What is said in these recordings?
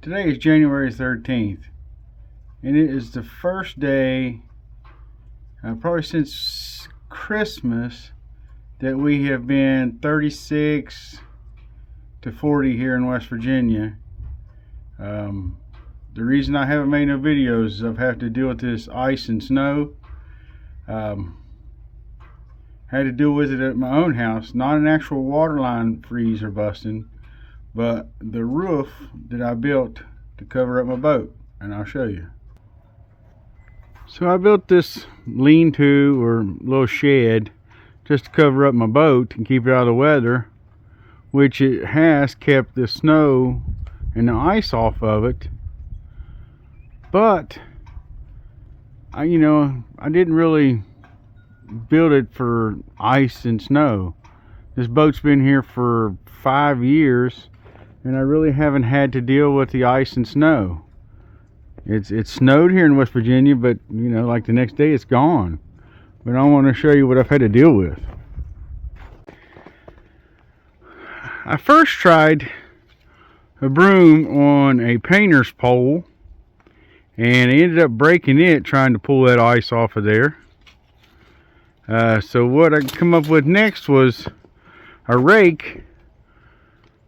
Today is January 13th, and it is the first day, probably since Christmas, that we have been 36 to 40 here in West Virginia. The reason I haven't made no videos is I've had to deal with this ice and snow. Had to deal with it at my own house, not an actual water line freeze or busting, but the roof that I built to cover up my boat, and I'll show you. So I built this lean-to or little shed just to cover up my boat and keep it out of the weather, which it has kept the snow and the ice off of it. But I didn't really build it for ice and snow. This boat's been here for 5 years, and I really haven't had to deal with the ice and snow. It's snowed here in West Virginia, but like the next day it's gone. But I want to show you what I've had to deal with. I first tried a broom on a painter's pole, and I ended up breaking it trying to pull that ice off of there. So what I come up with next was a rake,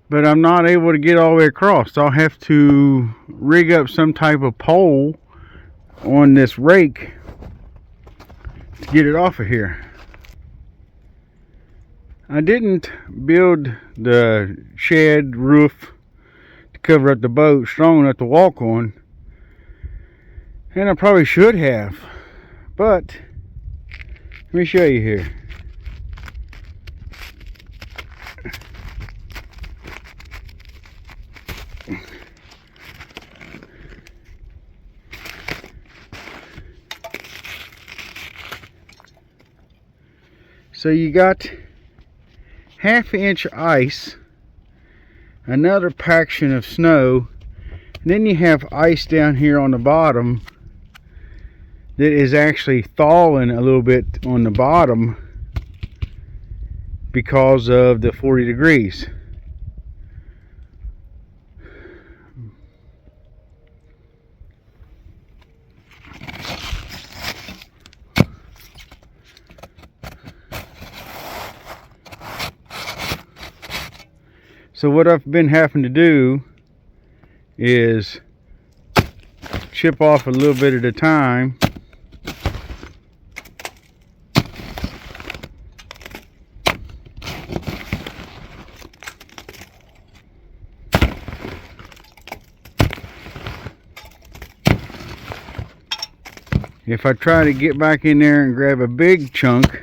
but I'm not able to get all the way across. So I'll have to rig up some type of pole on this rake to get it off of here. I didn't build the shed roof to cover up the boat strong enough to walk on, and I probably should have, but let me show you here. So you got 1/2 inch ice, another paction of snow, and then you have ice down here on the bottom that is actually thawing a little bit on the bottom because of the 40 degrees. So what I've been having to do is chip off a little bit at a time. If I try to get back in there and grab a big chunk,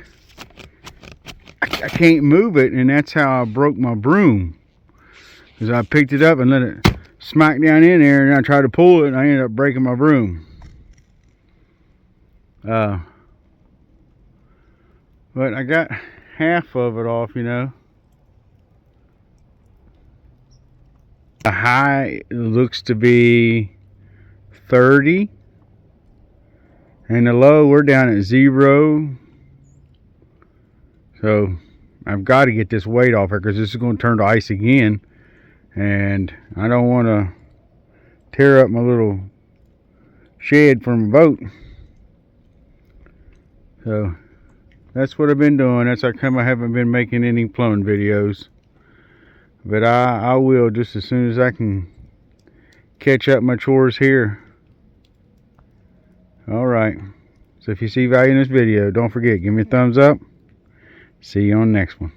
I can't move it, and that's how I broke my broom. Because I picked it up and let it smack down in there, and I tried to pull it, and I ended up breaking my broom. But I got half of it off, The high looks to be 30, and the low, we're down at 0. So I've got to get this weight off here, because this is going to turn to ice again, and I don't want to tear up my little shed from a boat. So that's what I've been doing. That's how come I haven't been making any plumbing videos, but I will just as soon as I can catch up my chores here. Alright, so if you see value in this video, don't forget, give me a thumbs up. See you on the next one.